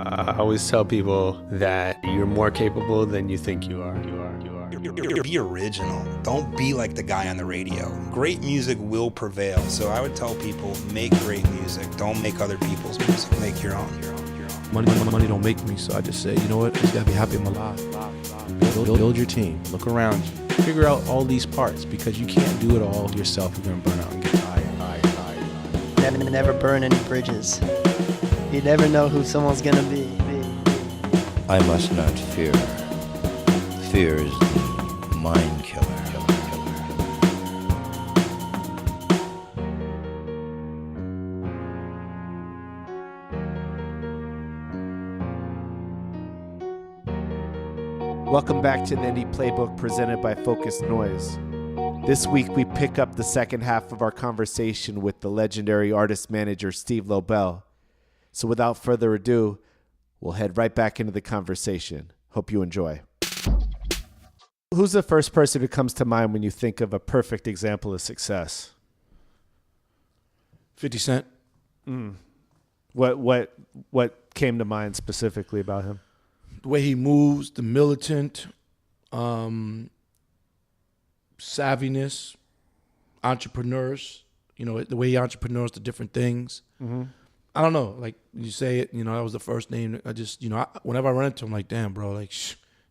I always tell people that you're more capable than you think you are. Be original. Don't be like the guy on the radio. Great music will prevail. So I would tell people, make great music. Don't make other people's music. Make your own. Money don't make me, so I just say, you know what? I just gotta be happy in my life. Build your team. Look around you. Figure out all these parts, because you can't do it all yourself. You're gonna burn out and get tired. Never burn any bridges. You never know who someone's gonna be. I must not fear. Fear is the mind killer. Welcome back to the Indie Playbook presented by Focused Noise. This week we pick up the second half of our conversation with the legendary artist manager Steve Lobel. So without further ado, we'll head right back into the conversation. Hope you enjoy. Who's the first person who comes to mind when you think of a perfect example of success? 50 Cent. What came to mind specifically about him? The way he moves, the militant, savviness, entrepreneurs, the way he entrepreneurs to different things. Mm-hmm. I don't know, like you say it, that was the first name. I just, whenever I run into him, like, damn, bro, like,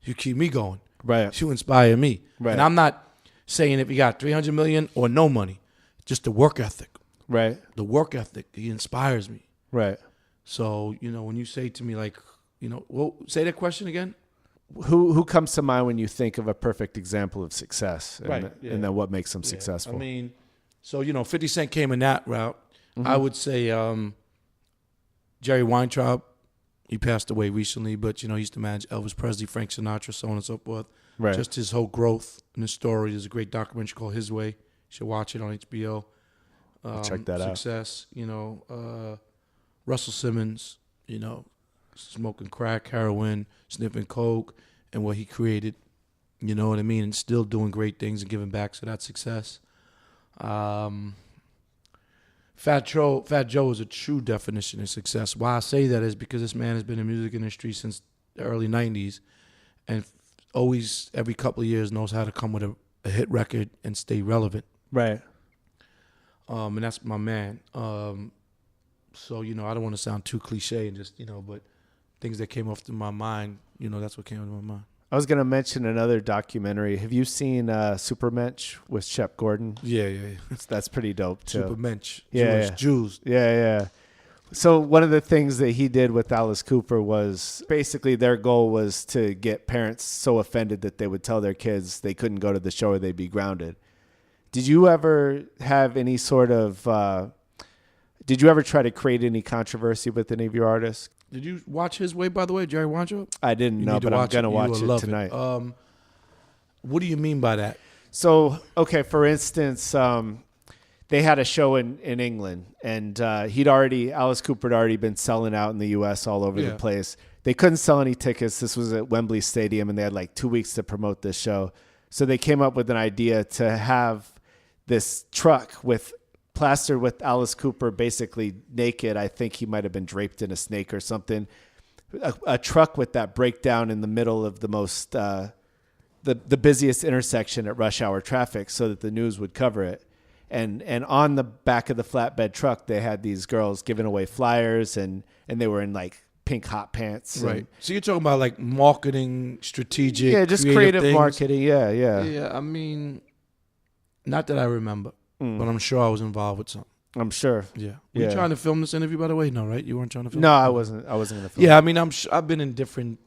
you keep me going. Right. You inspire me. Right. And I'm not saying if you got 300 million or no money, just the work ethic. Right. The work ethic, he inspires me. Right. So, when you say to me, like, well, say that question again. Who comes to mind when you think of a perfect example of success, and, Right, and then what makes them successful? I mean, so 50 Cent came in that route. Mm-hmm. I would say Jerry Weintraub. He passed away recently, but he used to manage Elvis Presley, Frank Sinatra, so on and so forth. Right. Just his whole growth and his story. There's a great documentary called His Way. You should watch it on HBO. Check that out. Success. Russell Simmons. Smoking crack, heroin, sniffing coke, and what he created, you know what I mean, and still doing great things and giving back to that success. Fat Joe is a true definition of success. Why I say that is because this man has been in the music industry since the early 90s and always, every couple of years, knows how to come with a hit record and stay relevant. Right. And that's my man. So, I don't want to sound too cliche and just, but things that came off to my mind, that's what came to my mind. I was going to mention another documentary. Have you seen Supermensch with Shep Gordon? Yeah. That's pretty dope, too. Supermensch. Yeah. Jews. Yeah. So one of the things that he did with Alice Cooper was basically their goal was to get parents so offended that they would tell their kids they couldn't go to the show or they'd be grounded. Did you ever have any sort of... Did you ever try to create any controversy with any of your artists? Did you watch His Way, by the way, Jerry Weintraub? I didn't know, but I'm going to watch it tonight. What do you mean by that? So, okay, for instance, they had a show in England, and Alice Cooper had already been selling out in the U.S. all over the place. They couldn't sell any tickets. This was at Wembley Stadium, and they had like 2 weeks to promote this show. So they came up with an idea to have this truck plastered with Alice Cooper basically naked. I think he might have been draped in a snake or something. A truck with that breakdown in the middle of the most the busiest intersection at rush hour traffic so that the news would cover it. And on the back of the flatbed truck, they had these girls giving away flyers and they were in like pink hot pants. Right. So you're talking about like marketing, strategic, yeah, just creative things. Marketing. Yeah. Yeah, I mean, not that I remember. But I'm sure I was involved with something. I'm sure. Yeah. Were you trying to film this interview, by the way? No, right? You weren't trying to film No, it? I wasn't going to film Yeah, I mean, I've been in different,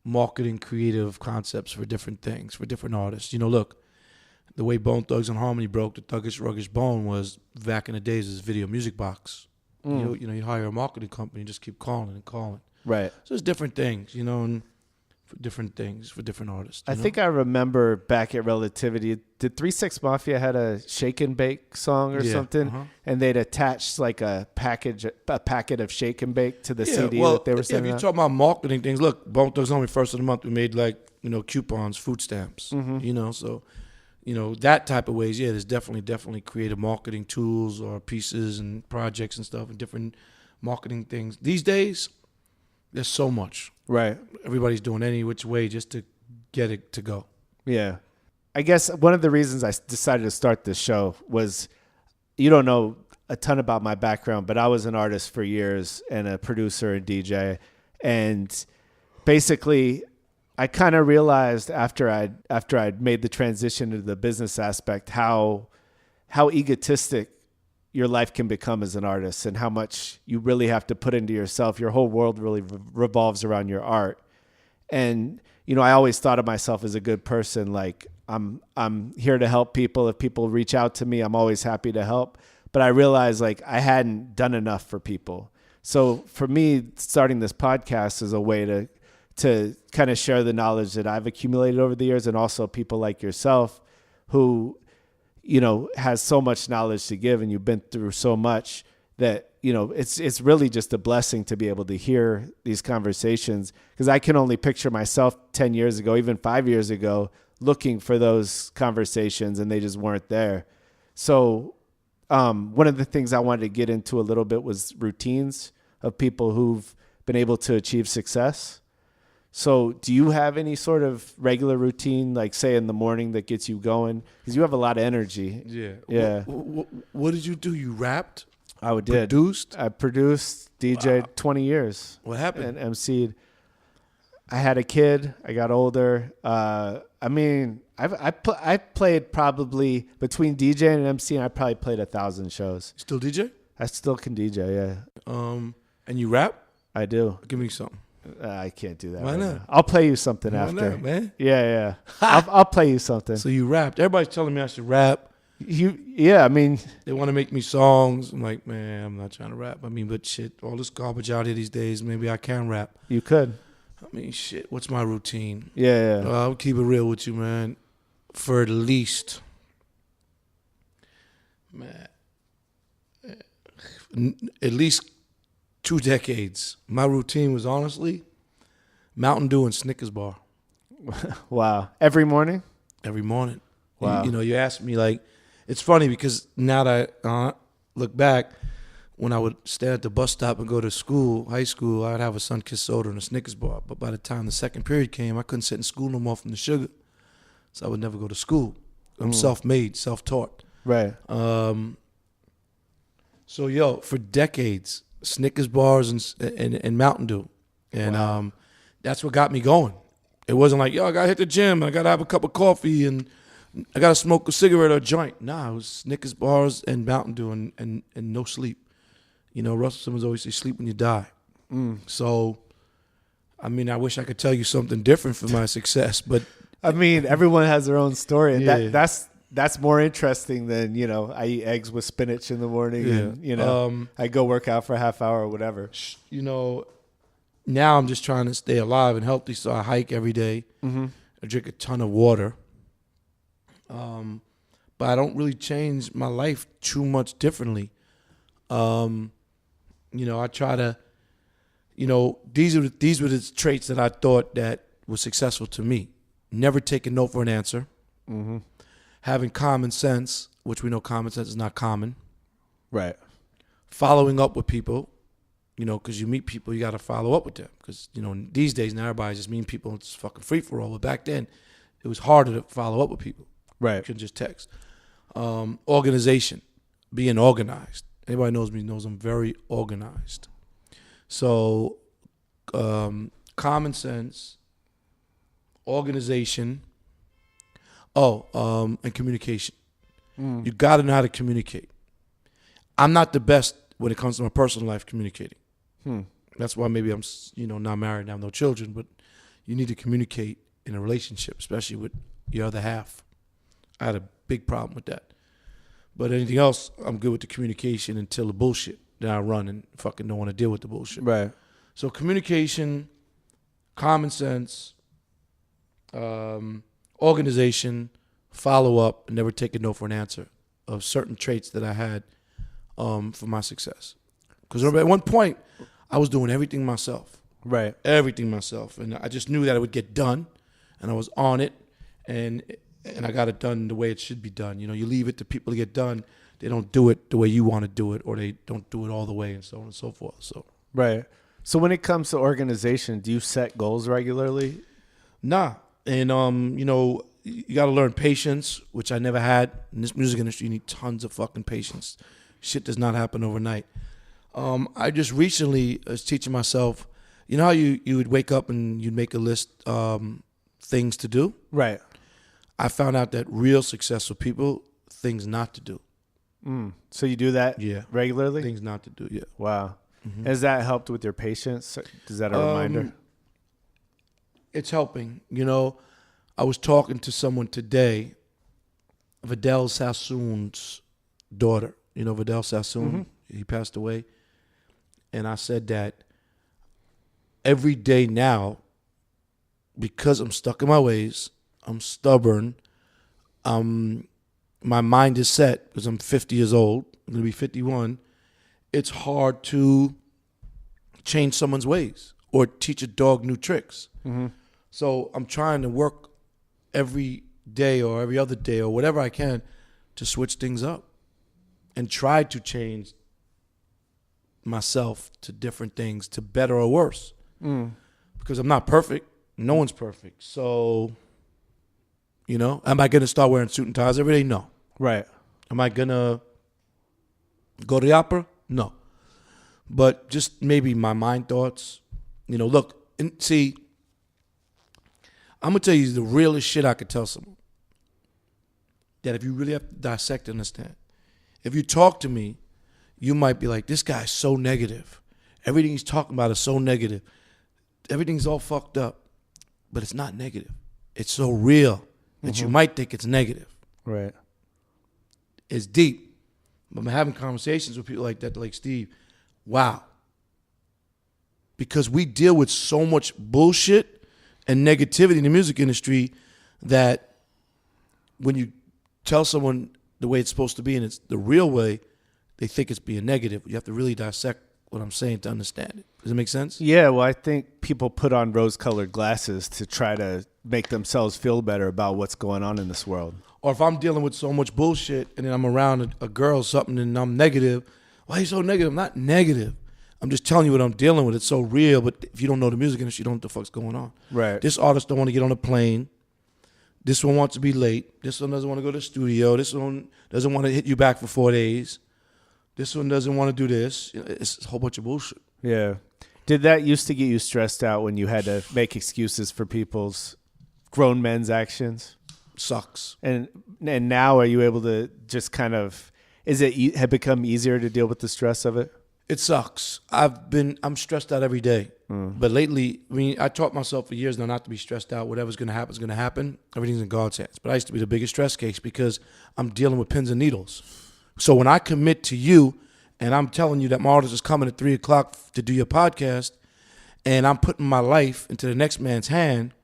marketing creative concepts for different things, for different artists. Look, the way Bone Thugs and Harmony broke the Thuggish Ruggish Bone was back in the days as Video Music Box. You hire a marketing company and just keep calling and calling. Right. So it's different things, and for different things, for different artists. I think I remember back at Relativity, did 3 6 Mafia had a Shake and Bake song or something? And they'd attached like a packet of Shake and Bake to the CD that they were sending if you're out? talking about marketing things, look, Bone Thugs Only first of the month, we made like, coupons, food stamps, so, that type of ways, there's definitely creative marketing tools or pieces and projects and stuff and different marketing things. These days, There's so much. Right. Everybody's doing any which way just to get it to go. Yeah. I guess one of the reasons I decided to start this show was, you don't know a ton about my background, but I was an artist for years and a producer and DJ. And basically, I kind of realized after I'd made the transition to the business aspect how egotistic your life can become as an artist and how much you really have to put into yourself. Your whole world really revolves around your art. And, you know, I always thought of myself as a good person. Like I'm here to help people. If people reach out to me, I'm always happy to help. But I realized like I hadn't done enough for people. So for me, starting this podcast is a way to kind of share the knowledge that I've accumulated over the years, and also people like yourself who, you know, has so much knowledge to give, and you've been through so much that, you know, it's really just a blessing to be able to hear these conversations, because I can only picture myself 10 years ago, even 5 years ago, looking for those conversations, and they just weren't there. So one of the things I wanted to get into a little bit was routines of people who've been able to achieve success. So do you have any sort of regular routine, like say in the morning, that gets you going? Because you have a lot of energy. Yeah. Yeah. What did you do? You rapped? I did. Produced? I produced, DJ'd 20 years. What happened? And MC'd. I had a kid. I got older. I mean, I played probably between DJing and MCing, I probably played 1,000 shows. Still DJ? I still can DJ, yeah. And you rap? I do. Give me something. I can't do that. Why right not? now. I'll play you something Why after. not, man? Yeah. I'll play you something. So you rapped. Everybody's telling me I should rap. Yeah, I mean, They want to make me songs. I'm like, man, I'm not trying to rap. I mean, but shit, all this garbage out here these days, maybe I can rap. you could. I mean, shit, what's my routine? Yeah. I'll keep it real with you, man. For at least, man, at least 2 decades, my routine was honestly Mountain Dew and Snickers bar Wow. Every morning? every morning. Wow. You know, you asked me, like, it's funny because now that I look back, when I would stand at the bus stop and go to school, high school, I'd have a Sunkist soda and a Snickers bar. But by the time the second period came, I couldn't sit in school no more from the sugar. So I would never go to school. I'm self-made, self-taught. Right. So, yo, for decades, Snickers bars and Mountain Dew. And that's what got me going. It wasn't like, yo, I got to hit the gym. I got to have a cup of coffee and I got to smoke a cigarette or a joint. Nah, it was Snickers bars and Mountain Dew and no sleep. You know, Russell Simmons always say, sleep when you die. So, I mean, I wish I could tell you something different for my success, but I mean, everyone has their own story, and Yeah. that's more interesting than, you know, I eat eggs with spinach in the morning, and, you know, I go work out for a half hour or whatever. you know, now I'm just trying to stay alive and healthy, so I hike every day. I drink a ton of water. But I don't really change my life too much differently. You know, I try to, you know, these were the traits that I thought that were successful to me. Never taking no for an answer. Having common sense, which we know common sense is not common. Right. Following up with people, you know, because you meet people, you got to follow up with them. Because, you know, these days now everybody's just meeting people. It's fucking free for all. But back then, it was harder to follow up with people. Right. You couldn't just text. Organization, being organized. Anybody knows me knows I'm very organized. So, common sense, organization, and communication. You got to know how to communicate. I'm not the best when it comes to my personal life communicating. That's why maybe I'm, you know, not married and have no children, but you need to communicate in a relationship, especially with your other half. I had a big problem with that. But anything else, I'm good with the communication until the bullshit. Then I run and fucking don't want to deal with the bullshit. Right. So communication, common sense, organization, follow up, and never take a no for an answer of certain traits that I had for my success. Because at one point, I was doing everything myself. Right. Everything myself. And I just knew that it would get done, and I was on it, and I got it done the way it should be done. You know, you leave it to people to get done. They don't do it the way you want to do it, or they don't do it all the way, and so on and so forth. So Right. So when it comes to organization, do you set goals regularly? Nah. And, you got to learn patience, which I never had. In this music industry, you need tons of fucking patience. Shit does not happen overnight. I just recently was teaching myself, you know how you would wake up and you'd make a list things to do? Right. I found out that real successful people, things not to do. So you do that regularly? Things not to do, yeah. Wow. Has that helped with your patience? Is that a reminder? It's helping. I was talking to someone today, Vidal Sassoon's daughter. You know Vidal Sassoon? He passed away. And I said that every day now, because I'm stuck in my ways, I'm stubborn, my mind is set because I'm 50 years old, I'm going to be 51, it's hard to change someone's ways or teach a dog new tricks. So I'm trying to work every day or every other day or whatever I can to switch things up and try to change myself to different things, to better or worse. Because I'm not perfect. No one's perfect. So, am I going to start wearing suit and ties every day? No. Right. Am I going to go to the opera? No. But just maybe my mind thoughts. Look, and see, I'm going to tell you the realest shit I could tell someone. That if you really have to dissect and understand. If you talk to me, you might be like, this guy's so negative. Everything he's talking about is so negative. Everything's all fucked up. But it's not negative. It's so real that you might think it's negative. Right. It's deep. I'm having conversations with people like that, like Steve. Wow. Because we deal with so much bullshit and negativity in the music industry that when you tell someone the way it's supposed to be and it's the real way, they think it's being negative. You have to really dissect what I'm saying to understand it. Does it make sense? Yeah, well, I think people put on rose-colored glasses to try to make themselves feel better about what's going on in this world. Or if I'm dealing with so much bullshit and then I'm around a girl or something and I'm negative, why are you so negative? I'm not negative. I'm just telling you what I'm dealing with. It's so real, but if you don't know the music industry, you don't know what the fuck's going on. Right. This artist don't want to get on a plane. This one wants to be late. This one doesn't want to go to the studio. This one doesn't want to hit you back for 4 days. This one doesn't want to do this. It's a whole bunch of bullshit. Yeah. Did that used to get you stressed out when you had to make excuses for people's grown men's actions? Sucks. And now are you able to just kind of, have become easier to deal with the stress of it? It sucks. I'm stressed out every day. But lately, I taught myself for years now not to be stressed out. Whatever's going to happen is going to happen. Everything's in God's hands. But I used to be the biggest stress case because I'm dealing with pins and needles. So when I commit to you and I'm telling you that my artist is coming at 3 o'clock to do your podcast and I'm putting my life into the next man's hand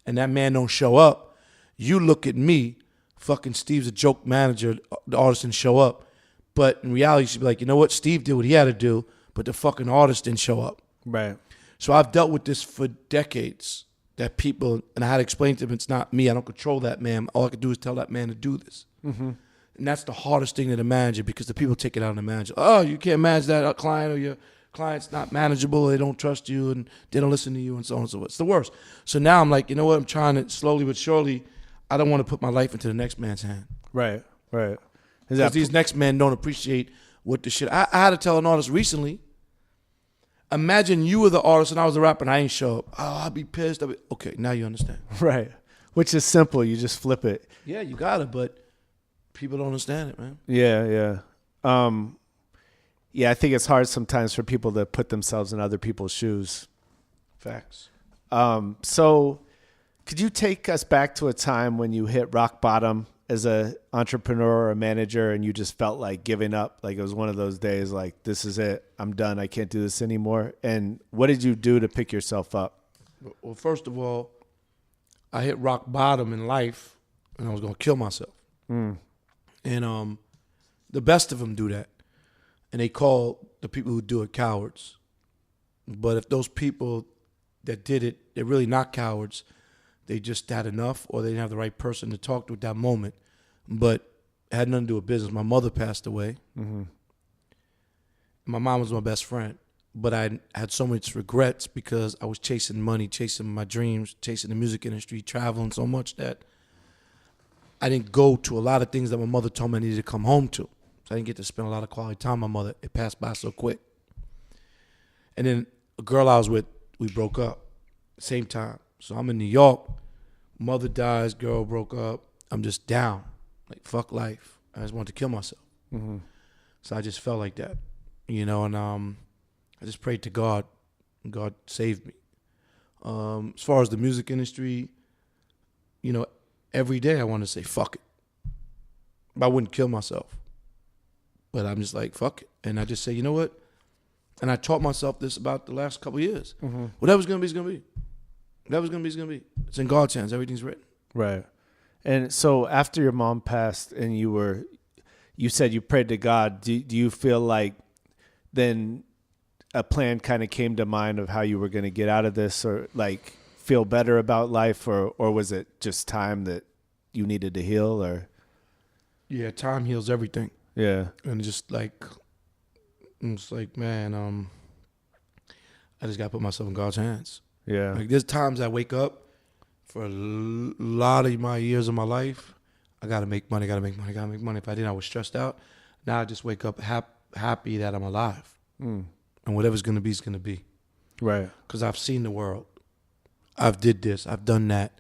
and that man don't show up, you look at me, fucking Steve's a joke manager, the artist didn't show up. But in reality, you should be like, you know what? Steve did what he had to do, but the fucking artist didn't show up. Right. So I've dealt with this for decades, that people, and I had to explain to them, it's not me. I don't control that man. All I can do is tell that man to do this. And that's the hardest thing to the manager because the people take it out on the manager. Oh, you can't manage that client or your client's not manageable. They don't trust you and they don't listen to you and so on and so forth. It's the worst. So now I'm like, you know what? I'm trying to slowly but surely, I don't want to put my life into the next man's hand. Right, right. Because these next men don't appreciate what the shit. I had to tell an artist recently, imagine you were the artist and I was the rapper and I ain't show up. Oh, I'd be pissed. Okay, now you understand. Right. Which is simple. You just flip it. Yeah, you got it, but people don't understand it, man. Yeah, yeah. Yeah, I think it's hard sometimes for people to put themselves in other people's shoes. Facts. So could you take us back to a time when you hit rock bottom as an entrepreneur or a manager and you just felt like giving up? Like it was one of those days like, this is it. I'm done. I can't do this anymore. And what did you do to pick yourself up? Well, first of all, I hit rock bottom in life and I was going to kill myself. And the best of them do that. And they call the people who do it cowards. But if those people that did it, they're really not cowards. They just had enough or they didn't have the right person to talk to at that moment. But it had nothing to do with business. My mother passed away. My mom was my best friend. but I had so much regrets because I was chasing money, chasing my dreams, chasing the music industry, traveling so much that I didn't go to a lot of things that my mother told me I needed to come home to. So I didn't get to spend a lot of quality time with my mother. It passed by so quick. And then a girl I was with, we broke up same time. So I'm in New York. Mother dies, girl broke up. I'm just down. Like, fuck life. I just wanted to kill myself. Mm-hmm. So I just felt like that, and I just prayed to God, and God saved me. As far as the music industry, every day I want to say, fuck it. I wouldn't kill myself. But I'm just like, fuck it. And I just say, you know what? And I taught myself this about the last couple of years. Mm-hmm. Whatever's going to be is going to be. Whatever's going to be is going to be. It's in God's hands. Everything's written. Right. And so after your mom passed and you said you prayed to God, do you feel like then a plan kind of came to mind of how you were going to get out of this, or like feel better about life, or was it just time that you needed to heal? Or Yeah, time heals everything. Yeah. And it's like, man, I just got to put myself in God's hands. Yeah. Like, there's times I wake up for a lot of my years of my life, I got to make money. If I didn't, I was stressed out. Now I just wake up happy that I'm alive. Mm. And whatever's going to be is going to be. Right. Because I've seen the world. I've did this. I've done that.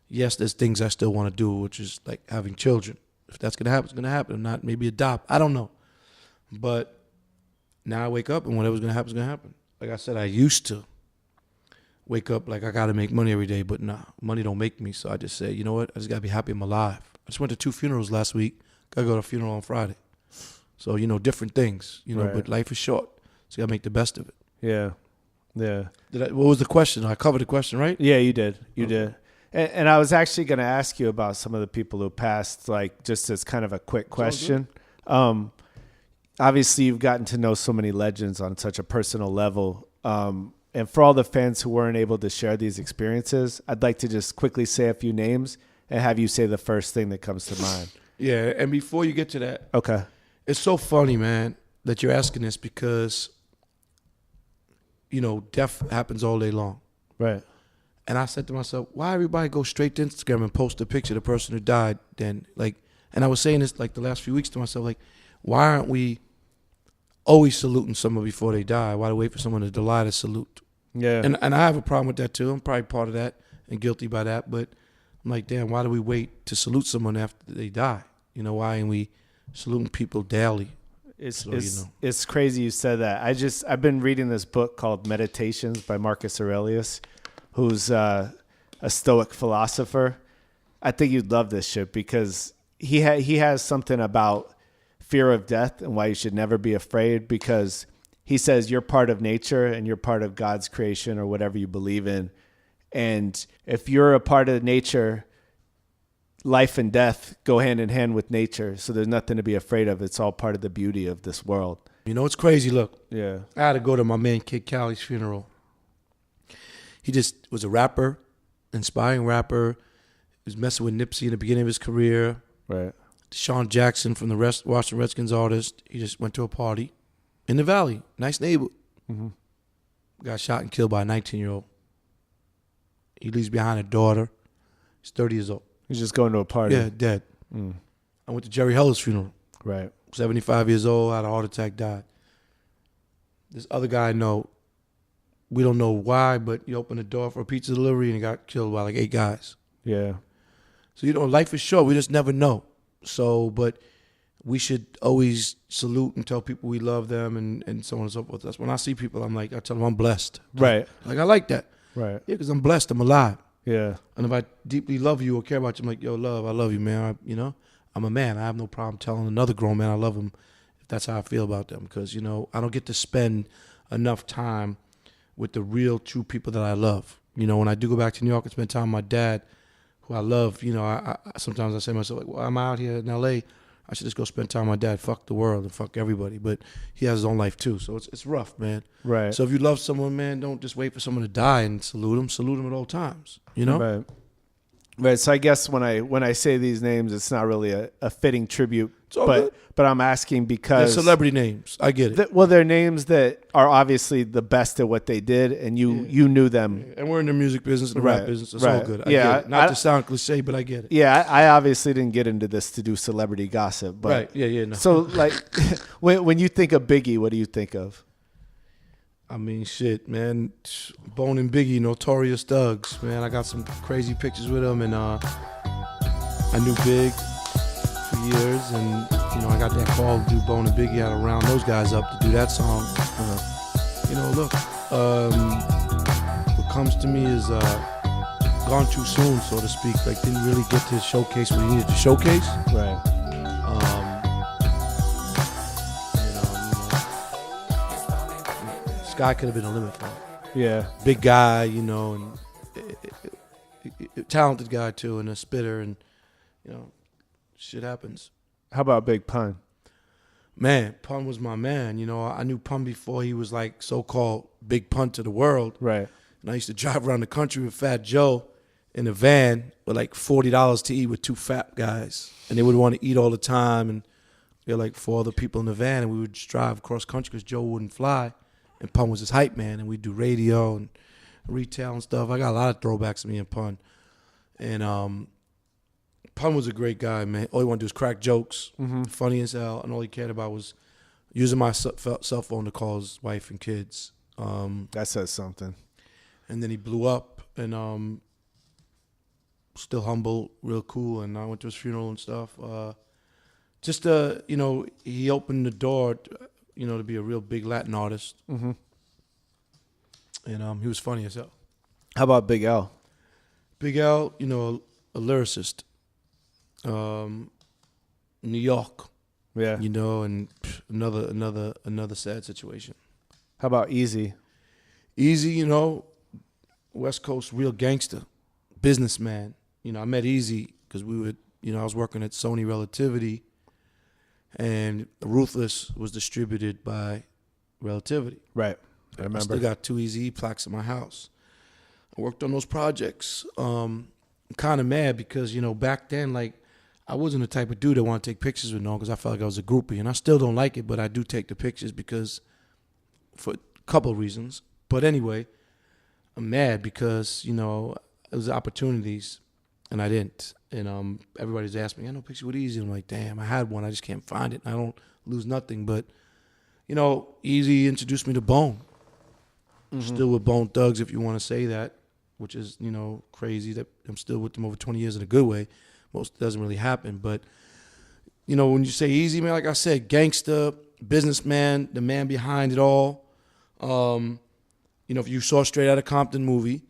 Yes, there's things I still want to do, which is like having children. If that's going to happen, it's going to happen. If not, maybe adopt. I don't know. But now I wake up and whatever's going to happen is going to happen. Like I said, I used to wake up like I got to make money every day. But nah, money don't make me. So I just say, you know what? I just got to be happy I'm alive. I just went to 2 funerals last week. Got to go to a funeral on Friday. So, different things, right. But life is short. So you got to make the best of it. Yeah. Yeah. What was the question? I covered the question, right? Yeah, you did. You did. And I was actually going to ask you about some of the people who passed, like just as kind of a quick question. Obviously, you've gotten to know so many legends on such a personal level. And for all the fans who weren't able to share these experiences, I'd like to just quickly say a few names and have you say the first thing that comes to mind. Yeah, and before you get to that, okay, it's so funny, man, that you're asking this because, death happens all day long. Right. And I said to myself, why everybody go straight to Instagram and post a picture of the person who died then? And I was saying this like the last few weeks to myself, like, why aren't we always saluting someone before they die? Why do we wait for someone to die to salute? Yeah. And I have a problem with that too. I'm probably part of that and guilty by that. But I'm like, damn, why do we wait to salute someone after they die? Why aren't we saluting people daily? It's crazy you said that. I've been reading this book called Meditations by Marcus Aurelius, who's a Stoic philosopher. I think you'd love this shit because he has something about fear of death and why you should never be afraid, because he says you're part of nature and you're part of God's creation or whatever you believe in. And if you're a part of nature, life and death go hand in hand with nature. So there's nothing to be afraid of. It's all part of the beauty of this world. It's crazy. Look, yeah, I had to go to my man Kid Cali's funeral. He just was a rapper, inspiring rapper. He was messing with Nipsey in the beginning of his career. Right. Deshaun Jackson from the Washington Redskins artist. He just went to a party in the Valley. Nice neighborhood. Mm-hmm. Got shot and killed by a 19-year-old. He leaves behind a daughter. He's 30 years old. He's just going to a party. Yeah, dead. Mm. I went to Jerry Heller's funeral. Right. 75 years old, had a heart attack, died. This other guy I know, we don't know why, but he opened the door for a pizza delivery and he got killed by like 8 guys. Yeah. So, life is short. We just never know. So, but we should always salute and tell people we love them and so on and so forth. That's when I see people, I tell them I'm blessed. Right. Like, I like that. Right. Yeah, because I'm blessed. I'm alive. Yeah. And if I deeply love you or care about you, I'm like, yo, love, I love you, man. I'm a man. I have no problem telling another grown man I love him if that's how I feel about them. Because, I don't get to spend enough time with the real, true people that I love. When I do go back to New York and spend time with my dad, who I love, I sometimes I say to myself, like, well, I'm out here in L.A., I should just go spend time with my dad. Fuck the world and fuck everybody. But he has his own life too. So it's rough, man. Right. So if you love someone, man, don't just wait for someone to die and salute them. Salute them at all times, Right. Right. So I guess when I say these names, it's not really a fitting tribute, all good. but I'm asking They're because celebrity names. I get it. well, they're names that are obviously the best at what they did, and you knew them. And we're in the music business and the rap business. It's all good. I Yeah, get it. Not to sound cliche, but I get it. Yeah, I obviously didn't get into this to do celebrity gossip, but Right. Yeah. No. So like, when you think of Biggie, what do you think of? I mean, shit, man. Bone and Biggie, notorious thugs, man. I got some crazy pictures with him, and I knew Big for years, and I got that call to do Bone and Biggie. I had to round those guys up to do that song. Look, what comes to me is gone too soon, so to speak. Like, didn't really get to showcase what he needed to showcase. Right. Sky could have been a limit for him. Yeah. Big guy, and talented guy too, and a spitter, and shit happens. How about Big Pun? Man, Pun was my man. I knew Pun before he was like so-called Big Pun to the world. Right. And I used to drive around the country with Fat Joe in a van with like $40 to eat with two fat guys, and they would want to eat all the time, and there were like 4 other people in the van, and we would just drive across country because Joe wouldn't fly. And Pun was his hype man, and we'd do radio and retail and stuff. I got a lot of throwbacks to me and Pun. And Pun was a great guy, man. All he wanted to do was crack jokes, funny as hell, and all he cared about was using my cell phone to call his wife and kids. That says something. And then he blew up, and still humble, real cool, and I went to his funeral and stuff. He opened the door, to be a real big Latin artist. Mm-hmm. And he was funny as hell. How about Big L? Big L, a lyricist. New York. Yeah. And another sad situation. How about Easy? Easy, West Coast real gangster, businessman. I met Easy because I was working at Sony Relativity, and Ruthless was distributed by Relativity. Right. I remember. I still got 2 Easy plaques in my house. I worked on those projects. I'm kind of mad because, back then, like, I wasn't the type of dude that want to take pictures with no one because I felt like I was a groupie. And I still don't like it, but I do take the pictures because for a couple of reasons. But anyway, I'm mad because, it was opportunities and I didn't. And everybody's asked me, I know picture with Easy. I'm like, damn, I had one. I just can't find it. I don't lose nothing. But, Easy introduced me to Bone. Still with Bone Thugs, if you want to say that, which is, crazy that I'm still with them over 20 years in a good way. Most doesn't really happen. But, when you say Easy, man, like I said, gangster, businessman, the man behind it all. If you saw Straight Outta Compton movie,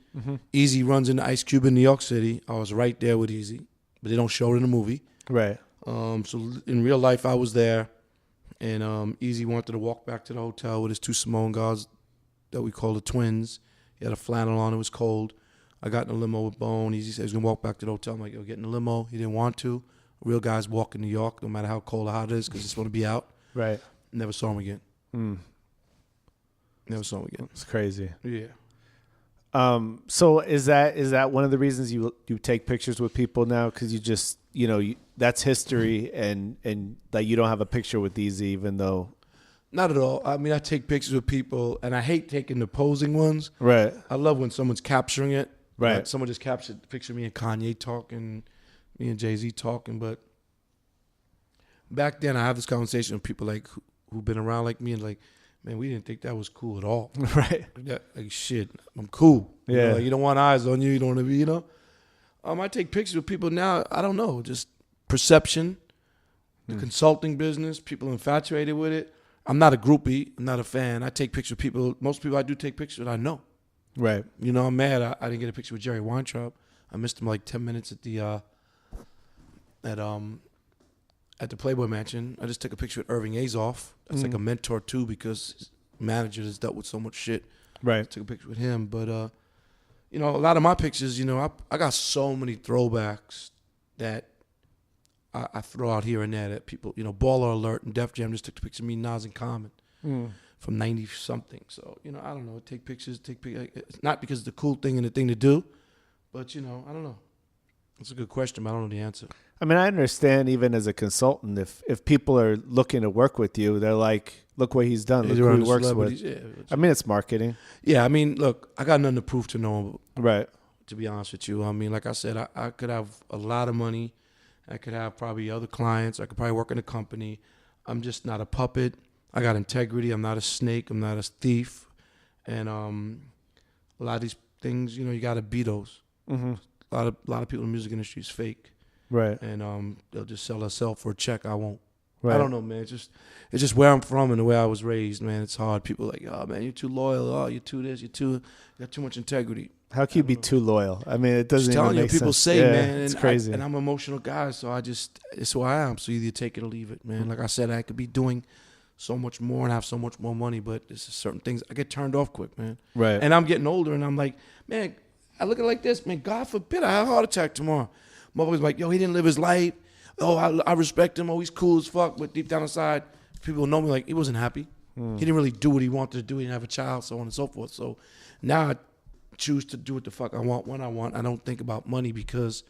Easy runs into Ice Cube in New York City. I was right there with Easy, but they don't show it in the movie. Right. So in real life, I was there, and Easy wanted to walk back to the hotel with his 2 Samoan guards that we call the twins. He had a flannel on. It was cold. I got in a limo with Bone. Easy said he was going to walk back to the hotel. I'm like, yo, get in the limo. He didn't want to. Real guys walk in New York, no matter how cold or hot it is, because they just want to be out. Right. Never saw him again. Never saw him again. It's crazy. Yeah. So is that one of the reasons you take pictures with people now? Because you just, that's history, and like you don't have a picture with Easy, even though. Not at all. I mean, I take pictures with people, and I hate taking the posing ones. Right. I love when someone's capturing it. Right. Like someone just captured the picture of me and Kanye talking, me and Jay-Z talking. But back then, I have this conversation with people like who've been around like me, and like, man, we didn't think that was cool at all. Right. Like, shit, I'm cool. Yeah. You don't want eyes on you. You don't want to be, I take pictures with people now. I don't know, just perception, the consulting business, people infatuated with it. I'm not a groupie. I'm not a fan. I take pictures of people. Most people I do take pictures with, I know. Right. I'm mad. I didn't get a picture with Jerry Weintraub. I missed him like 10 minutes at the Playboy Mansion. I just took a picture with Irving Azoff. That's like a mentor too, because his manager has dealt with so much shit. Right. I took a picture with him. But a lot of my pictures, I got so many throwbacks that I throw out here and there that people, Baller Alert and Def Jam just took the picture of me, Nas, and Common from 90-something. So, I don't know, take pictures. It's not because it's the cool thing and the thing to do, but, I don't know. That's a good question, but I don't know the answer. I mean, I understand even as a consultant, if people are looking to work with you, they're like, look what he's done. Look who he works with. Yeah. I mean, it's marketing. Yeah, I mean, look, I got nothing to prove to no one. Right. To be honest with you. I mean, like I said, I could have a lot of money. I could have probably other clients. I could probably work in a company. I'm just not a puppet. I got integrity. I'm not a snake. I'm not a thief. And a lot of these things, you got to be those. Mm-hmm. A lot of people in the music industry is fake. Right. And they'll just sell themselves for a check. I won't. Right. I don't know, man. It's just where I'm from and the way I was raised, man. It's hard. People are like, oh, man, you're too loyal. Oh, you're too this. You got too much integrity. How can you be too loyal? I mean, it doesn't just even telling make you, people sense. say, Yeah, man. it's And crazy. and I'm an emotional guy, so it's who I am. So either you take it or leave it, man. Like I said, I could be doing so much more and have so much more money, but there's certain things I get turned off quick, man. Right. And I'm getting older, and I'm like, man, I look at it like this, man. God forbid I have a heart attack tomorrow. Motherfucker's like, yo, he didn't live his life. Oh, I respect him. Oh, he's cool as fuck. But deep down inside, people know me like he wasn't happy. He didn't really do what he wanted to do. He didn't have a child, so on and so forth. So now I choose to do what the fuck I want when I want. I don't think about money because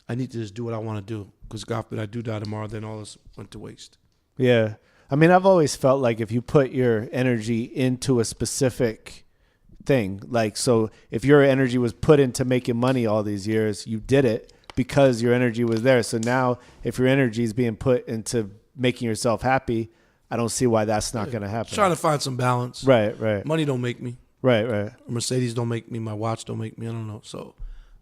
I need to just do what I want to do. Because God forbid I do die tomorrow, then all this went to waste. Yeah. I mean, I've always felt like if you put your energy into a specific thing, like, so if your energy was put into making money all these years, you did it because your energy was there. So now if your energy is being put into making yourself happy, I don't see why that's not going to happen. Trying to find some balance. Right. Money don't make me. Right. Mercedes don't make me. My watch don't make me. I don't know. So,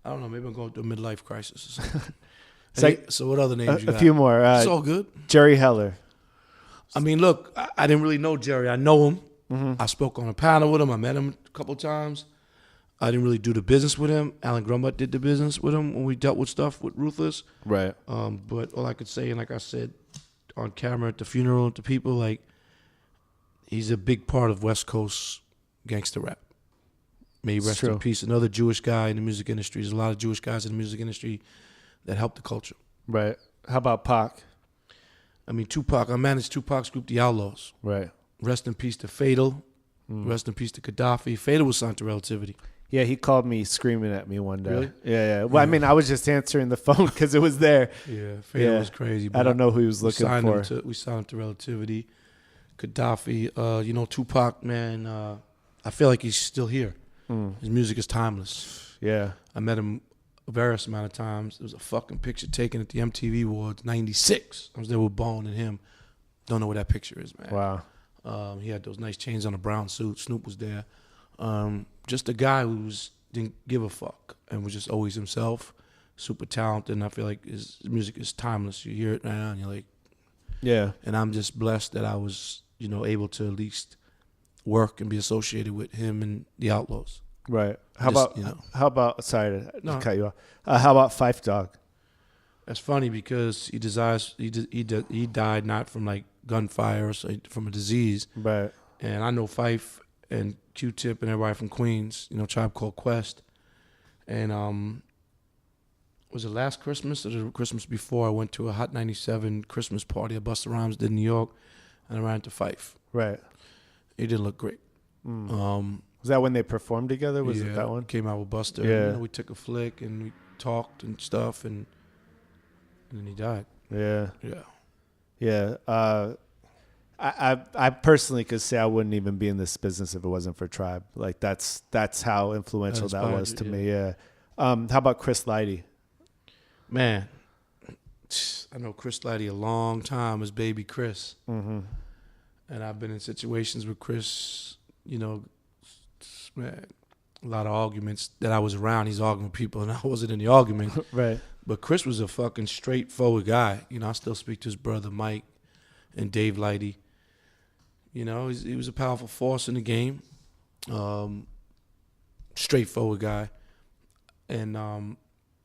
I don't know. Maybe I'm going through a midlife crisis or something. So what other names you got? A few more. It's all good. Jerry Heller. I mean, look, I didn't really know Jerry. I know him. Mm-hmm. I spoke on a panel with him. I met him a couple of times. I didn't really do the business with him. Alan Grumbut did the business with him when we dealt with stuff with Ruthless. Right. But all I could say, and like I said on camera at the funeral to people, like, he's a big part of West Coast gangster rap. May he rest in peace. Another Jewish guy in the music industry. There's a lot of Jewish guys in the music industry that help the culture. Right. How about Pac? I mean, Tupac. I managed Tupac's group, The Outlaws. Right. Rest in peace to Fatal. Rest in peace to Gaddafi. Fatal was signed to Relativity. Yeah, he called me screaming at me one day. Really? Yeah. Well, I mean, I was just answering the phone because it was there. Yeah, Fatal was crazy. I don't know who he was looking for. We signed him to Relativity. Gaddafi. Tupac, man, I feel like he's still here. His music is timeless. Yeah. I met him a various amount of times. There was a fucking picture taken at the MTV Awards, 96. I was there with Bone and him. Don't know where that picture is, man. Wow. He had those nice chains on a brown suit. Snoop was there. Just a guy who didn't give a fuck and was just always himself. Super talented, and I feel like his music is timeless. You hear it now, and you're like, yeah. And I'm just blessed that I was, able to at least work and be associated with him and the Outlaws. Right. How about? Sorry to cut you off. How about Phife Dawg? That's funny because he died not from like gunfire or from a disease. Right. And I know Phife and Q-Tip and everybody from Queens, Tribe Called Quest. And was it last Christmas or the Christmas before? I went to a Hot 97 Christmas party at Busta Rhymes did in New York, and I ran into Phife. Right. He didn't look great. Was that when they performed together? Was it that one? Came out with Busta. Yeah. We took a flick and we talked and stuff, and then he died. Yeah. Yeah. Yeah. I personally could say I wouldn't even be in this business if it wasn't for Tribe. Like that's how influential that was to me. Yeah. How about Chris Lighty? Man, I know Chris Lighty a long time as Baby Chris. Mm-hmm. And I've been in situations with Chris, man, a lot of arguments that I was around. He's arguing with people, and I wasn't in the argument. Right. But Chris was a fucking straightforward guy. I still speak to his brother Mike and Dave Lighty. He was a powerful force in the game. Straightforward guy. And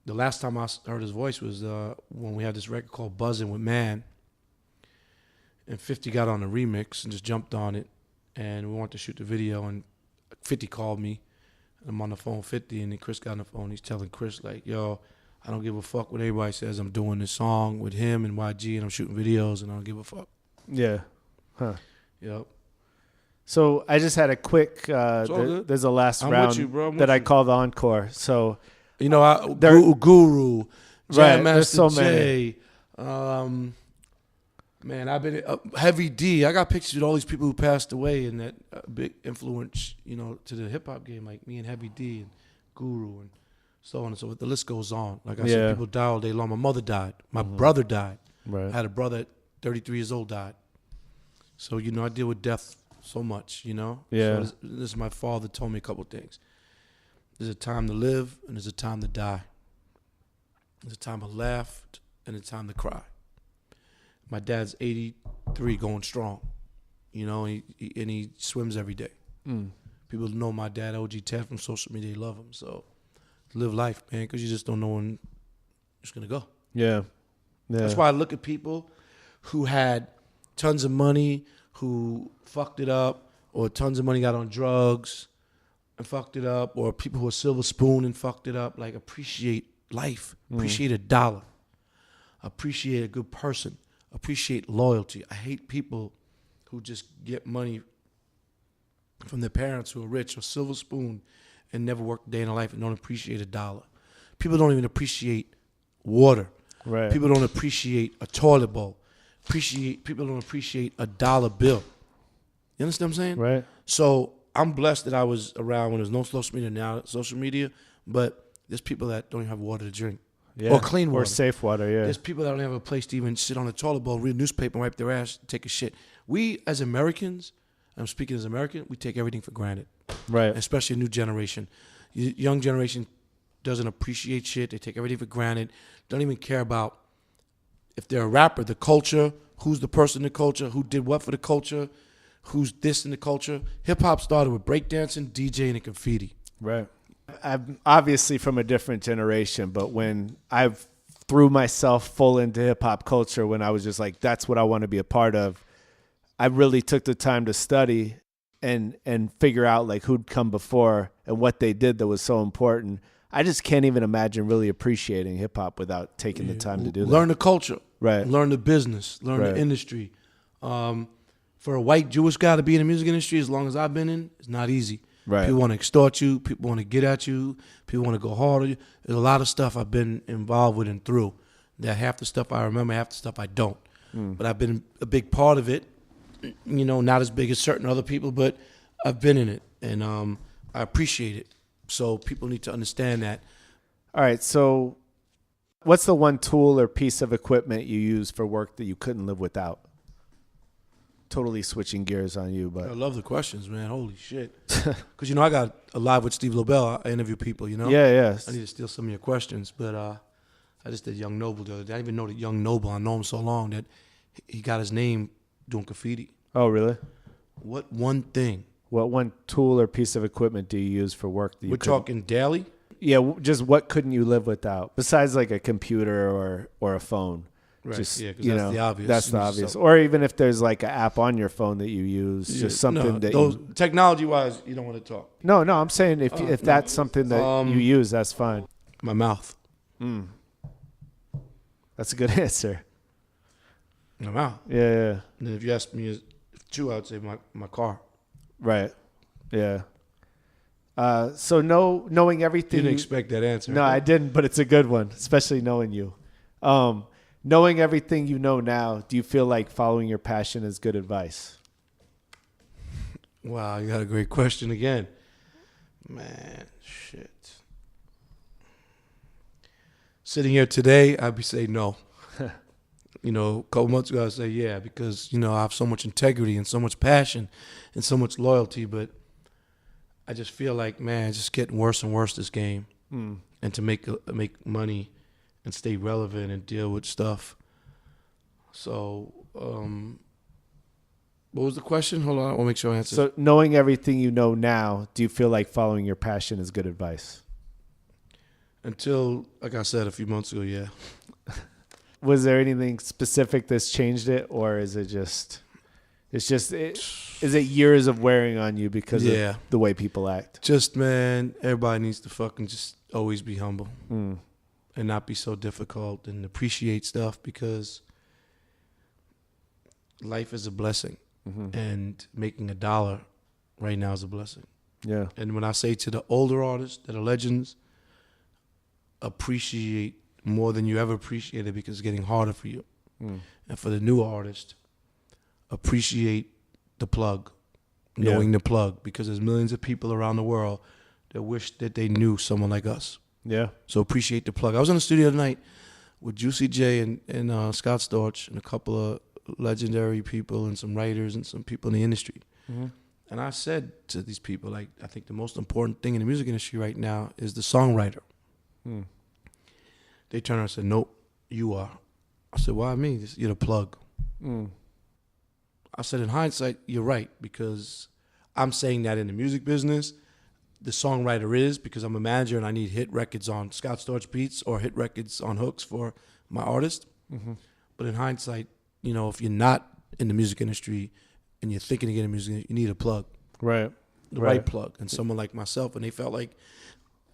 the last time I heard his voice was when we had this record called Buzzin' with Man. And 50 got on the remix and just jumped on it. And we wanted to shoot the video, and 50 called me. I'm on the phone with 50, and then Chris got on the phone. He's telling Chris, like, yo, I don't give a fuck what everybody says. I'm doing this song with him and YG, and I'm shooting videos, and I don't give a fuck. Yeah. Huh. Yep. So I just had a quick, there's a last round that I call the encore. So You know, Guru, Jam Master Jay. Man, I've been Heavy D. I got pictures of all these people who passed away and that big influence, you know, to the hip hop game, like me and Heavy D and Guru and so on and so forth. The list goes on. Like I said, people die all day long. My mother died. My brother died. Right. I had a brother at 33 years old died. So, you know, I deal with death so much, you know? Yeah. So this is my father told me a couple of things. There's a time to live and there's a time to die. There's a time to laugh and a time to cry. My dad's 83 going strong, you know, and he swims every day. People know my dad, OG Ted, from social media. They love him. So live life, man, because you just don't know when it's going to go. Yeah. That's why I look at people who had tons of money, who fucked it up, or tons of money got on drugs and fucked it up, or people who are silver spoon and fucked it up. Like, appreciate life. Appreciate a dollar. Appreciate a good person. Appreciate loyalty. I hate people who just get money from their parents who are rich or silver spoon and never worked a day in their life and don't appreciate a dollar. People don't even appreciate water. Right. People don't appreciate a toilet bowl. People don't appreciate a dollar bill. You understand what I'm saying? Right. So I'm blessed that I was around when there's no social media, now social media, but there's people that don't even have water to drink. Yeah. Or clean water. Or safe water, yeah. There's people that don't have a place to even sit on a toilet bowl, read a newspaper, and wipe their ass, take a shit. We, as Americans, I'm speaking as American, we take everything for granted. Right. Especially a new generation. Young generation doesn't appreciate shit. They take everything for granted. Don't even care about if they're a rapper, the culture, who's the person in the culture, who did what for the culture, who's this in the culture. Hip-hop started with breakdancing, DJing, and graffiti. Right. I'm obviously from a different generation, but when I threw myself full into hip-hop culture, when I was just like, that's what I want to be a part of, I really took the time to study and figure out like who'd come before and what they did that was so important. I just can't even imagine really appreciating hip-hop without taking the time to do that. Learn the culture. Right. Learn the business. Learn the industry. For a white Jewish guy to be in the music industry, as long as I've been in, it's not easy. Right. People want to extort you. People want to get at you. People want to go hard on you. There's a lot of stuff I've been involved with and through. That half the stuff I remember, half the stuff I don't. But I've been a big part of it. You know, not as big as certain other people, but I've been in it, and I appreciate it. So people need to understand that. All right, so what's the one tool or piece of equipment you use for work that you couldn't live without? Totally switching gears on you, but I love the questions, man. Holy shit. Because, you know, I got a Live with Steve Lobel. I interview people, you know? Yeah. I need to steal some of your questions, but I just did Young Noble the other day. I didn't even know that Young Noble, I know him so long that he got his name doing graffiti. Oh, really? What one thing? What one tool or piece of equipment do you use for work that you We're talking daily? Yeah, just what couldn't you live without? Besides like a computer or a phone. Right. Just, yeah, because that's the obvious. That's the obvious. Or even if there's like an app on your phone that you use, just something that technology-wise, you don't want to talk. No, I'm saying if that's something that you use, that's fine. My mouth. That's a good answer. My mouth. Yeah. And then if you ask me two, I would say my car. Right. Yeah. So knowing everything. You didn't expect that answer. No, I didn't, but it's a good one, especially knowing you. Knowing everything you know now, do you feel like following your passion is good advice? Wow, you got a great question again. Man, shit. Sitting here today, I'd be saying no. You know, a couple months ago, I'd say yeah, because, you know, I have so much integrity and so much passion and so much loyalty, but I just feel like, man, it's just getting worse and worse, this game. And to make money and stay relevant and deal with stuff. So, what was the question? Hold on, I want to make sure I answer. So, knowing everything you know now, do you feel like following your passion is good advice? Until, like I said a few months ago, yeah. Was there anything specific that's changed it, or is it just, is it years of wearing on you because of the way people act? Just, man, everybody needs to fucking just always be humble. And not be so difficult and appreciate stuff, because life is a blessing. And making $1 right now is a blessing. Yeah. And when I say to the older artists that are legends, appreciate more than you ever appreciated because it's getting harder for you. And for the new artist, appreciate the plug, knowing the plug, because there's millions of people around the world that wish that they knew someone like us. Yeah. So appreciate the plug. I was in the studio tonight with Juicy J and Scott Storch and a couple of legendary people and some writers and some people in the industry. And I said to these people, like, I think the most important thing in the music industry right now is the songwriter. They turned around and said, nope, you are. I said, why me? You're the plug. I said, in hindsight, you're right, because I'm saying that in the music business, the songwriter is, because I'm a manager and I need hit records on Scott Storch beats or hit records on hooks for my artist. But in hindsight, you know, if you're not in the music industry and you're thinking to get in music, you need a plug. Right. The right plug. And someone like myself, and they felt like,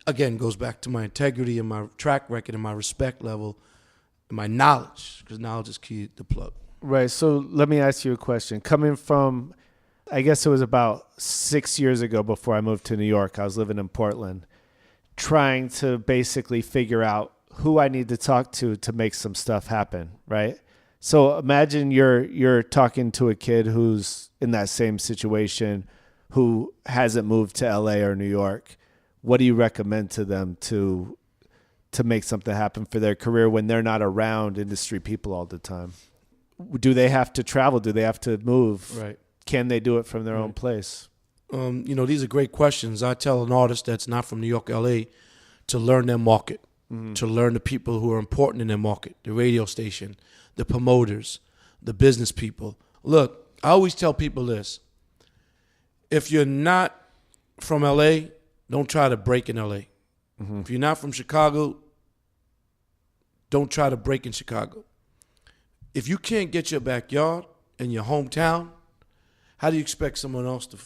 again, goes back to my integrity and my track record and my respect level and my knowledge, because knowledge is key to the plug. Right. So let me ask you a question. Coming from, I guess it was about 6 years ago before I moved to New York, I was living in Portland, trying to basically figure out who I need to talk to make some stuff happen, right? So imagine you're talking to a kid who's in that same situation, who hasn't moved to LA or New York. What do you recommend to them to make something happen for their career when they're not around industry people all the time? Do they have to travel? Do they have to move? Right. Can they do it from their own place? You know, these are great questions. I tell an artist that's not from New York, LA, to learn their market, to learn the people who are important in their market, the radio station, the promoters, the business people. Look, I always tell people this. If you're not from LA, don't try to break in LA. If you're not from Chicago, don't try to break in Chicago. If you can't get your backyard and your hometown, how do you expect someone else to?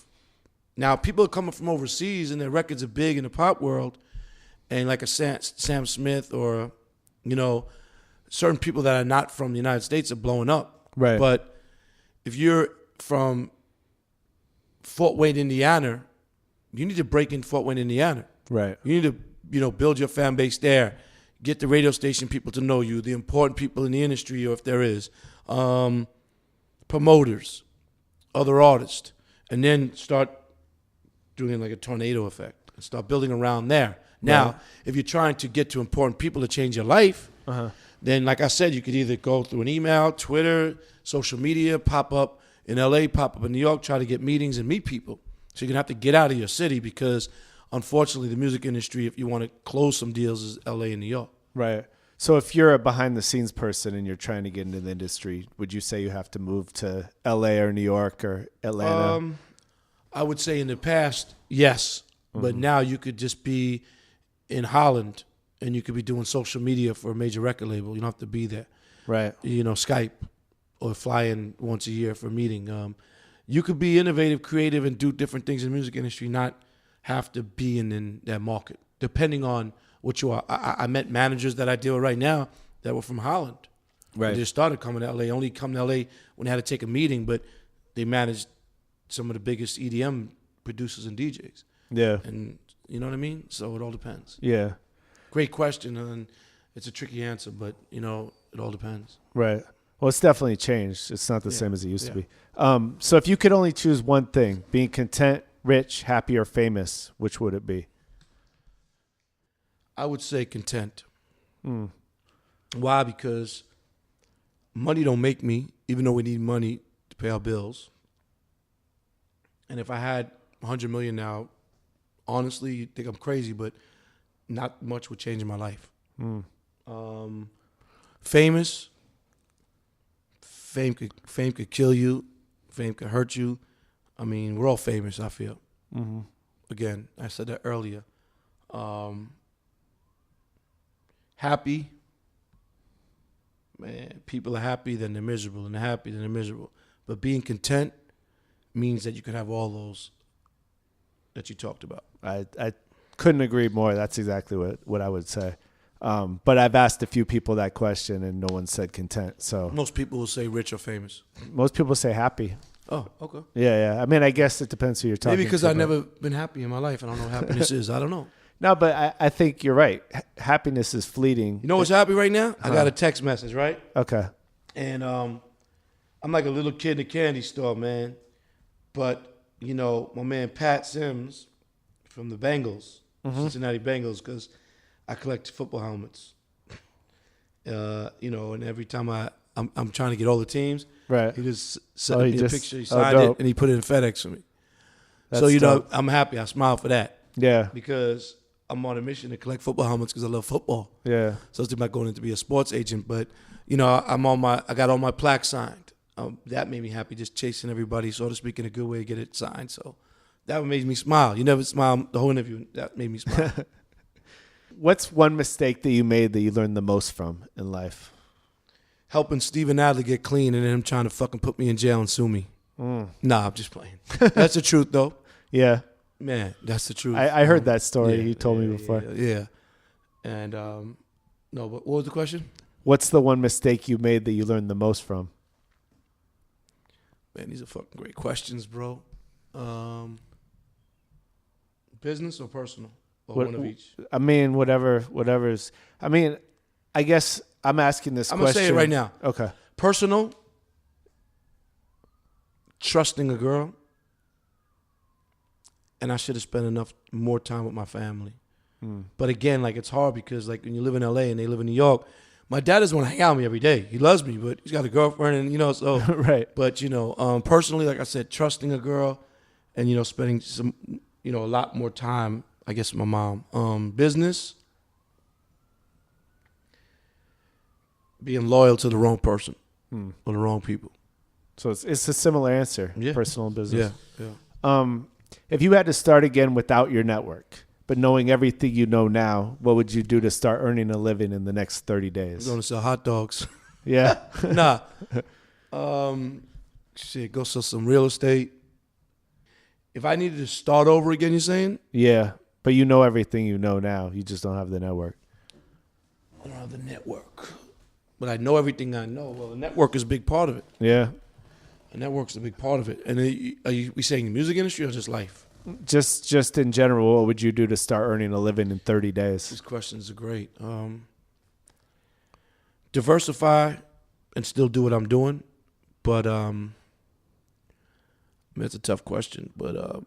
Now, people are coming from overseas and their records are big in the pop world, and like a Sam Smith or, you know, certain people that are not from the United States are blowing up. Right. But if you're from Fort Wayne, Indiana, you need to break in Fort Wayne, Indiana. Right. You need to, you know, build your fan base there. Get the radio station people to know you, the important people in the industry, or if there is, promoters, other artists, and then start doing like a tornado effect and start building around there. Now, if you're trying to get to important people to change your life, then like I said, you could either go through an email, Twitter, social media, pop up in LA, pop up in New York, try to get meetings and meet people. So you're going to have to get out of your city because, unfortunately, the music industry, if you want to close some deals, is LA and New York. Right. So if you're a behind-the-scenes person and you're trying to get into the industry, would you say you have to move to LA or New York or Atlanta? I would say in the past, yes. But now you could just be in Holland and you could be doing social media for a major record label. You don't have to be there. Right. You know, Skype or fly in once a year for a meeting. You could be innovative, creative, and do different things in the music industry, not have to be in that market, depending on what you are. I met managers that I deal with right now that were from Holland. Right. They just started coming to LA, only come to LA when they had to take a meeting, but they managed some of the biggest EDM producers and DJs. Yeah. And you know what I mean? So it all depends. Yeah. Great question, and it's a tricky answer, but, you know, it all depends. Right. Well, it's definitely changed. It's not the same as it used to be. So if you could only choose one thing, being content, rich, happy, or famous, which would it be? I would say content. Why? Because money don't make me, even though we need money to pay our bills. And if I had $100 million now, honestly, you'd think I'm crazy, but not much would change in my life. Famous. Fame could kill you. Fame could hurt you. I mean, we're all famous, I feel. Again, I said that earlier. Happy. Man, people are happy, then they're miserable, and they're happy, then they're miserable. But being content means that you can have all those that you talked about. I couldn't agree more. That's exactly what I would say. But I've asked a few people that question, and no one said content. So Most people will say rich or famous. most people say happy. Oh, okay. Yeah. I mean, I guess it depends who you're talking to. Maybe because I've never been happy in my life, and I don't know what happiness is. I don't know. No, but I think you're right. Happiness is fleeting. You know what's happy right now? I got a text message, right? Okay. And I'm like a little kid in a candy store, man. But, you know, my man Pat Sims from the Bengals, Cincinnati Bengals, because I collect football helmets. You know, and every time I'm trying to get all the teams, Right. he just sent me a picture, he signed dope. it, and he put it in FedEx for me. That's so, you dope. know, I'm happy. I smile for that. Yeah. Because I'm on a mission to collect football helmets because I love football. Yeah. So it's about going in to be a sports agent. But, you know, I got all my plaques signed. That made me happy, just chasing everybody, so to speak, in a good way to get it signed. So that made me smile. You never smile the whole interview. That made me smile. What's one mistake that you made that you learned the most from in life? Helping Steven Adler get clean and then him trying to fucking put me in jail and sue me. Nah, I'm just playing. That's the truth, though. Yeah. Man, that's the truth. I heard that story. You told me before. Yeah. And, no, but what was the question? What's the one mistake you made that you learned the most from? Man, these are fucking great questions, bro. Business or personal? Or one of each? I mean, whatever's. I mean, I guess I'm asking this question. I'm going to say it right now. Okay. Personal, trusting a girl, and I should have spent more time with my family. But again, like, it's hard because, like, when you live in LA and they live in New York, my dad doesn't want to hang out with me every day. He loves me, but he's got a girlfriend, and, you know, so. Right. But, you know, personally, like I said, trusting a girl and, you know, spending some, you know, a lot more time, I guess, with my mom. Business, being loyal to the wrong person or the wrong people. So it's a similar answer. Yeah. Personal and business. Yeah. If you had to start again without your network, but knowing everything you know now, what would you do to start earning a living in the next 30 days? I'm going to sell hot dogs. Yeah. Nah. Shit, go sell some real estate. If I needed to start over again, you're saying? Yeah. But you know everything you know now. You just don't have the network. I don't have the network. But I know everything I know. Well, the network is a big part of it. Yeah. The network's a big part of it. And are we saying the music industry or just life? Just in general, what would you do to start earning a living in 30 days? These questions are great. Diversify and still do what I'm doing. But I mean, it's a tough question. But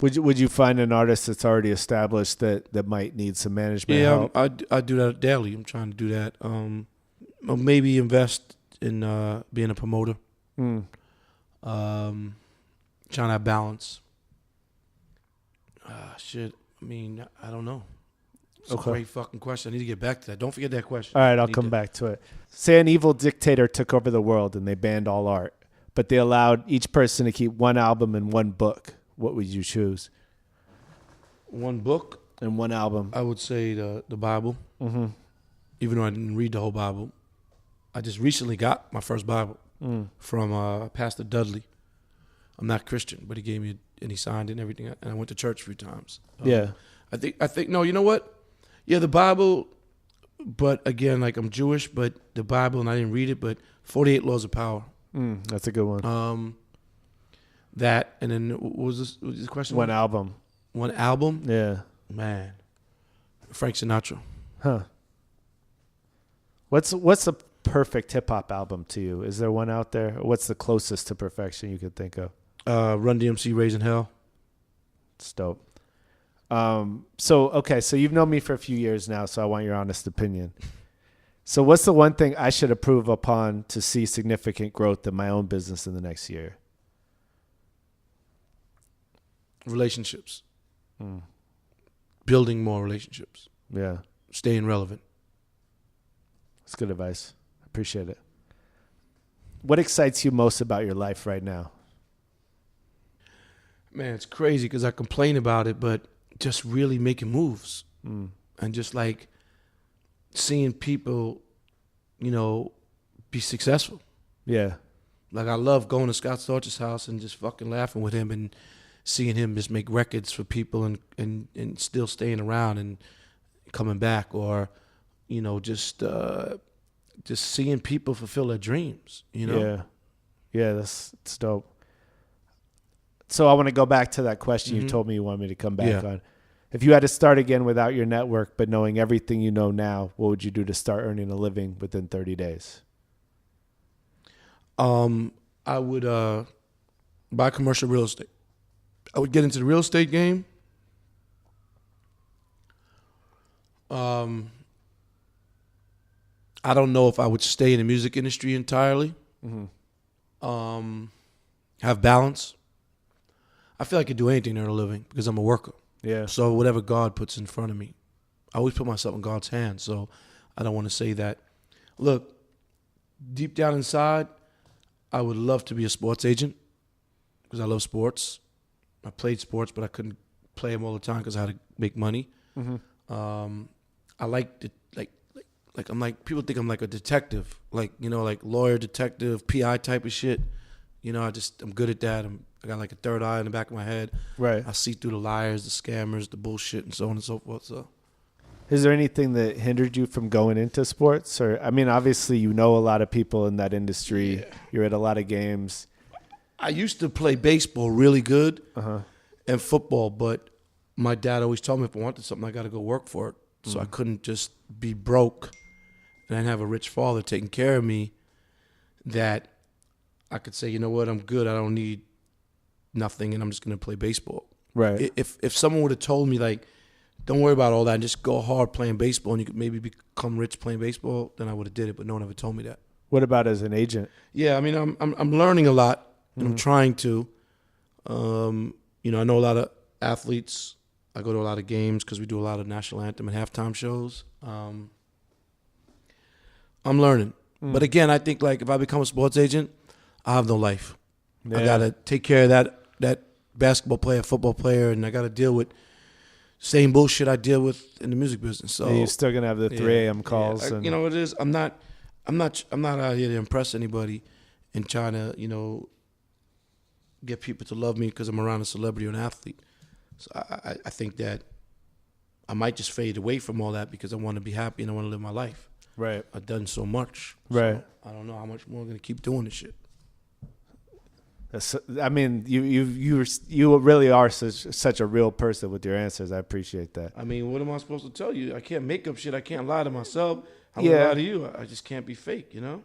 would you find an artist that's already established that might need some management help? I do that daily. I'm trying to do that. Maybe invest in being a promoter. Trying to have balance. Shit. I mean, I don't know. It's a great fucking question. I need to get back to that. Don't forget that question. All right, I'll come back to it. Say an evil dictator took over the world and they banned all art, but they allowed each person to keep one album and one book. What would you choose? One book and one album. I would say the Bible. Mm-hmm. Even though I didn't read the whole Bible, I just recently got my first Bible from Pastor Dudley. I'm not Christian, but he gave me and he signed it and everything, and I went to church a few times. Yeah. I think no, you know what? Yeah, the Bible, but again, like, I'm Jewish, but the Bible, and I didn't read it, but 48 Laws of Power. That's a good one. That, and then what was the question? One album. One album? Yeah. Man. Frank Sinatra. Huh. What's a perfect hip-hop album to you? Is there one out there? Or what's the closest to perfection you could think of? Run-DMC, Raising Hell. It's dope. So you've known me for a few years now, so I want your honest opinion. So what's the one thing I should improve upon to see significant growth in my own business in the next year? Relationships. Building more relationships. Yeah. Staying relevant. That's good advice. I appreciate it. What excites you most about your life right now? Man, it's crazy because I complain about it, but just really making moves and just like seeing people, you know, be successful. Yeah. Like, I love going to Scott Storch's house and just fucking laughing with him and seeing him just make records for people and still staying around and coming back, or, you know, just seeing people fulfill their dreams, you know? Yeah. Yeah, that's dope. So I want to go back to that question you told me you wanted me to come back on. If you had to start again without your network, but knowing everything you know now, what would you do to start earning a living within 30 days? I would buy commercial real estate. I would get into the real estate game. I don't know if I would stay in the music industry entirely. Have balance. I feel I could do anything to earn a living because I'm a worker. Yeah. So whatever God puts in front of me, I always put myself in God's hands. So I don't want to say that. Look, deep down inside, I would love to be a sports agent because I love sports. I played sports, but I couldn't play them all the time because I had to make money. I like the like I'm like, people think I'm like a detective, like, you know, like lawyer, detective, PI type of shit. You know, I'm good at that. I got like a third eye in the back of my head. Right. I see through the liars, the scammers, the bullshit, and so on and so forth. So, is there anything that hindered you from going into sports? Or, I mean, obviously you know a lot of people in that industry. Yeah. You're at a lot of games. I used to play baseball really good and football, but my dad always told me if I wanted something, I got to go work for it. So I couldn't just be broke and I'd have a rich father taking care of me that I could say, you know what, I'm good. I don't need nothing and I'm just going to play baseball. Right. If someone would have told me, like, don't worry about all that and just go hard playing baseball and you could maybe become rich playing baseball, then I would have did it, but no one ever told me that. What about as an agent? Yeah, I mean, I'm learning a lot and I'm trying to. You know, I know a lot of athletes. I go to a lot of games because we do a lot of national anthem and halftime shows. I'm learning. But again, I think, like, if I become a sports agent, I have no life. Yeah. I got to take care of that basketball player, football player, and I got to deal with same bullshit I deal with in the music business. So you're still going to have the 3 a.m. calls. Yeah. You know what it is? I'm not out here to impress anybody and trying to, you know, get people to love me because I'm around a celebrity or an athlete. So I think that I might just fade away from all that because I want to be happy and I want to live my life. Right. I've done so much. Right. So I don't know how much more I'm going to keep doing this shit. I mean, you really are such a real person with your answers. I appreciate that. I mean, what am I supposed to tell you? I can't make up shit. I can't lie to myself. I Yeah. won't lie to you. I just can't be fake, you know?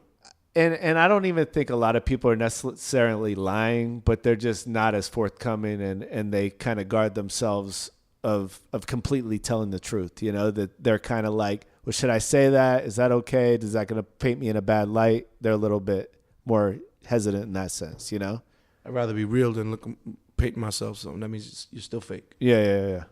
And I don't even think a lot of people are necessarily lying, but they're just not as forthcoming and they kind of guard themselves of completely telling the truth, you know, that they're kind of like, well, should I say that? Is that okay? Is that going to paint me in a bad light? They're a little bit more hesitant in that sense, you know? I'd rather be real than paint myself something. That means you're still fake. Yeah.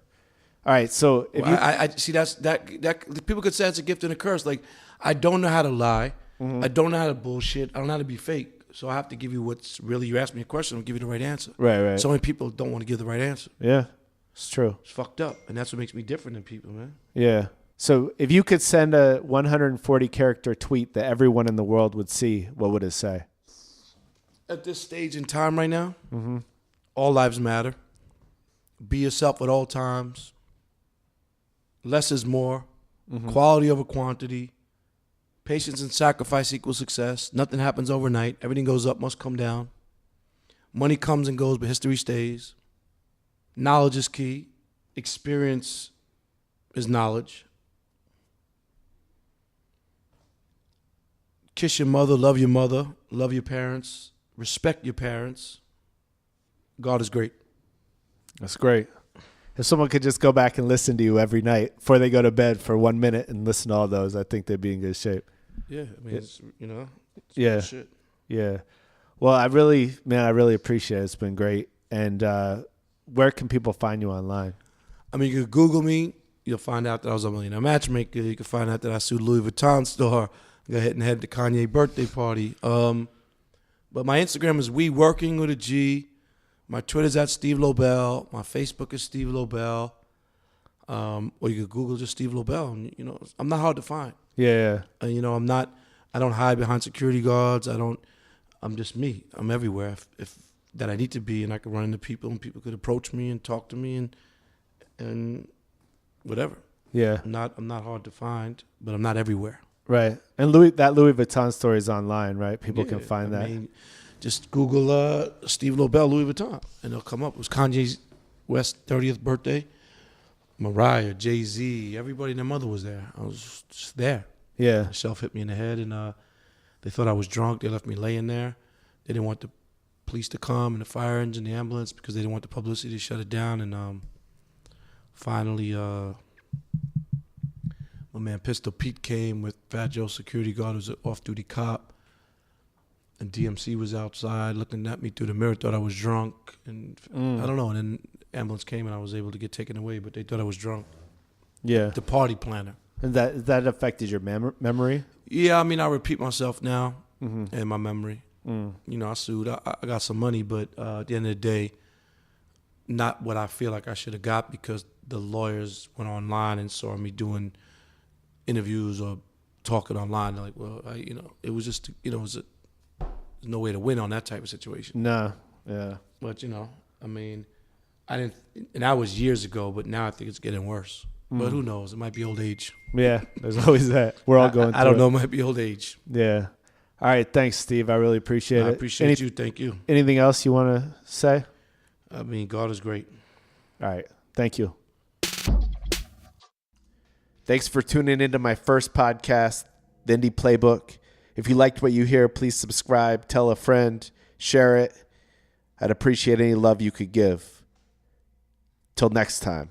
All right, so if I see that people could say it's a gift and a curse. Like, I don't know how to lie. I don't know how to bullshit. I don't know how to be fake. So I have to give you what's really, you ask me a question, I'll give you the right answer. Right. So many people don't want to give the right answer. Yeah, it's true. It's fucked up. And that's what makes me different than people, man. Yeah. So if you could send a 140-character tweet that everyone in the world would see, what would it say? At this stage in time right now, all lives matter. Be yourself at all times. Less is more. Quality over quantity. Patience and sacrifice equals success. Nothing happens overnight. Everything goes up, must come down. Money comes and goes, but history stays. Knowledge is key. Experience is knowledge. Kiss your mother, love your parents, respect your parents. God is great. That's great. If someone could just go back and listen to you every night before they go to bed for 1 minute and listen to all those, I think they'd be in good shape. Yeah, I mean, it's, you know, it's yeah, shit. Yeah. Well, I really appreciate it. It's been great. And where can people find you online? I mean, you could Google me. You'll find out that I was a millionaire matchmaker. You can find out that I sued Louis Vuitton store. I got hit in the head at the Kanye birthday party. But my Instagram is We Working with a G. My Twitter's at Steve Lobel. My Facebook is Steve Lobel. Or you could Google just Steve Lobel. And, you know, I'm not hard to find. Yeah. You know, I don't hide behind security guards. I'm just me. I'm everywhere if that I need to be, and I can run into people and people could approach me and talk to me and whatever. Yeah. I'm not hard to find, but I'm not everywhere. Right. And Louis Vuitton story is online, right? People can find that. Mean, just Google Steve Lobel Louis Vuitton, and it'll come up. It was Kanye's West 30th birthday. Mariah, Jay-Z, everybody and their mother was there. I was just there. Yeah. The shelf hit me in the head, and they thought I was drunk. They left me laying there. They didn't want the police to come and the fire engine, the ambulance, because they didn't want the publicity to shut it down. And finally, my man Pistol Pete came with Fat Joe's security guard, who was an off-duty cop. And DMC was outside looking at me through the mirror, thought I was drunk. And I don't know. And then ambulance came and I was able to get taken away, but they thought I was drunk. Yeah. The party planner. And that affected your memory? Yeah, I mean, I repeat myself now in my memory. You know, I sued. I got some money, but at the end of the day, not what I feel like I should have got, because the lawyers went online and saw me doing interviews or talking online. They're like, well, it was just, there's no way to win on that type of situation. No, yeah. But, I mean, and that was years ago, but now I think it's getting worse. But who knows? It might be old age. Yeah, there's always that. We're all going through I don't it. know. It might be old age. Yeah. All right. Thanks, Steve. I really appreciate it. I appreciate you. Thank you. Anything else you want to say? I mean, God is great. All right. Thank you. Thanks for tuning into my first podcast, The Indie Playbook. If you liked what you hear, please subscribe, tell a friend, share it. I'd appreciate any love you could give. Till next time.